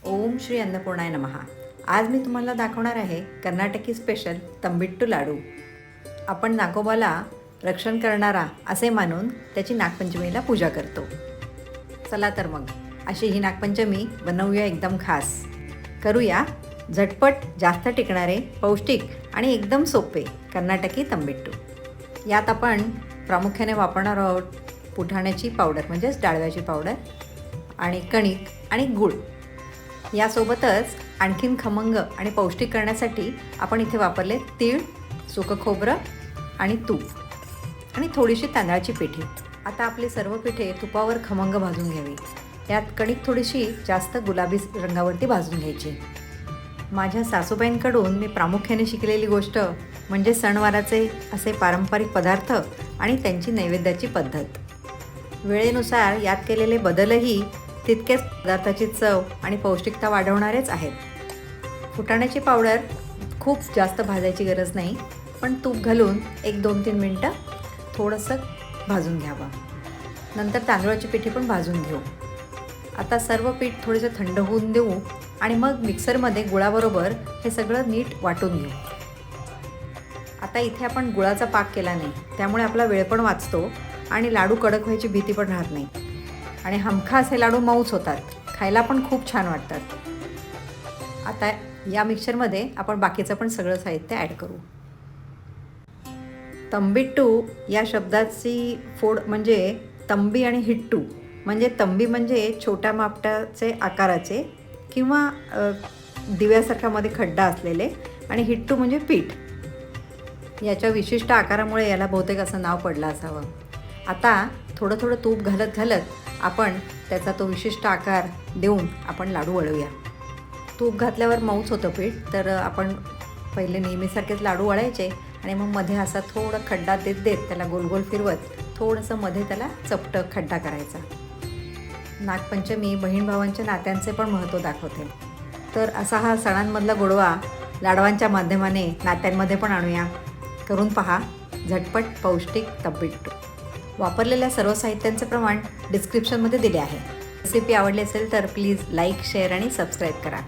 ओम श्री अन्नपूर्णाय नमः। आज मी तुम्हाला दाखवणार आहे कर्नाटकी स्पेशल तंबिट्टू लाडू। आपण नागोबाला रक्षण करणारा असे मानून त्याची नागपंचमीला पूजा करतो। चला तर मग अशी ही नागपंचमी बनवूया एकदम खास। करूया झटपट, जास्त टिकणारे, पौष्टिक आणि एकदम सोपे कर्नाटकी तंबिट्टू। यात आपण प्रामुख्याने वापरणार आहोत फुटाण्याची पावडर म्हणजेच डाळव्याची पावडर आणि कणिक आणि गूळ। यासोबतच आणखीन खमंग आणि पौष्टिक करण्यासाठी आपण इथे वापरले तीळ, सुकं खोबरं आणि तूप आणि थोडीशी तांदळाची पिठी। आता आपली सर्व पिठे तुपावर खमंग भाजून घ्यावी। यात कणिक थोडीशी जास्त गुलाबी रंगावरती भाजून घ्यायची। माझ्या सासूबाईंकडून मी प्रामुख्याने शिकलेली गोष्ट म्हणजे सणवाराचे असे पारंपरिक पदार्थ आणि त्यांची नैवेद्याची पद्धत। वेळेनुसार यात केलेले बदलही तितकेच पदार्थाची चव आणि पौष्टिकता वाढवणारेच आहेत। फुटाण्याची पावडर खूप जास्त भाजायची गरज नाही, पण तूप घालून 1-2-3 मिनटं थोडंसं भाजून घ्यावं। नंतर तांदळाची पिठी पण भाजून घेऊ। आता सर्व पीठ थोडेसे थंड होऊन देऊ आणि मग मिक्सरमध्ये गुळाबरोबर हे सगळं नीट वाटून घेऊ। आता इथे आपण गुळाचा पाक केला नाही, त्यामुळे आपला वेळ पण वाचतो आणि लाडू कडक व्हायची भीती पण राहत नाही आणि हमखास हे लाडू मऊच होतात, खायला पण खूप छान वाटतात। आता या मिक्सरमध्ये आपण बाकीचं पण सगळं साहित्य ॲड करू। तंबिट्टू या शब्दाची फोड म्हणजे तंबी आणि हिट्टू, म्हणजे तंबी म्हणजे छोट्या मापटाचे आकाराचे किंवा दिव्यासारखा मध्ये खड्डा असलेले आणि हिट्टू म्हणजे पीठ। याच्या विशिष्ट आकारामुळे याला बहुतेक असं नाव पडलं असावं। आता थोडं थोडं तूप घालत आपण त्याचा तो विशिष्ट आकार देऊन आपण लाडू वळवूया। तूप घातल्यावर मऊच होतं पीठ, तर आपण पहिले नेहमीसारखेच लाडू वळायचे आणि मग मध्ये असा थोडा खड्डा देत त्याला गोल गोल फिरवत थोडंसं मध्ये त्याला चपटं खड्डा करायचा। नागपंचमी बहीण भावांच्या नात्यांचे पण महत्त्व दाखवते, तर असा हा सणांमधला गोडवा लाडवांच्या माध्यमाने नात्यांमध्ये पण आणूया। करून पहा झटपट पौष्टिक तंबिट्टू। वापरलेल्या सर्व साहित्यांचे प्रमाण डिस्क्रिप्शनमध्ये दिले आहे। रेसिपी आवडली असेल तर प्लीज लाईक, शेअर आणि सबस्क्राईब करा।